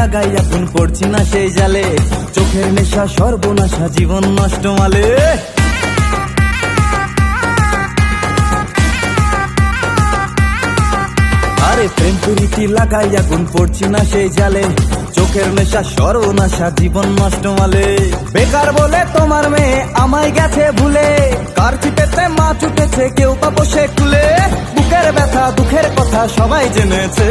লাগাই এখন পড়ছি না সেই জালে, চোখের নেশা সর্বনাশা জীবন নষ্ট মালে। আরে প্রেম প্রীতি লাগাই এখন পড়ছি না সেই জালে, চোখের নেশা সর্বনাশা জীবন নষ্ট মালে। বেকার বলে তোমার মেয়ে আমায় গেছে ভুলে, কার চিপেতে মা ছুটেছে কেউ বা বসে কুলে। বুকের ব্যথা দুঃখের কথা সবাই জেনেছে,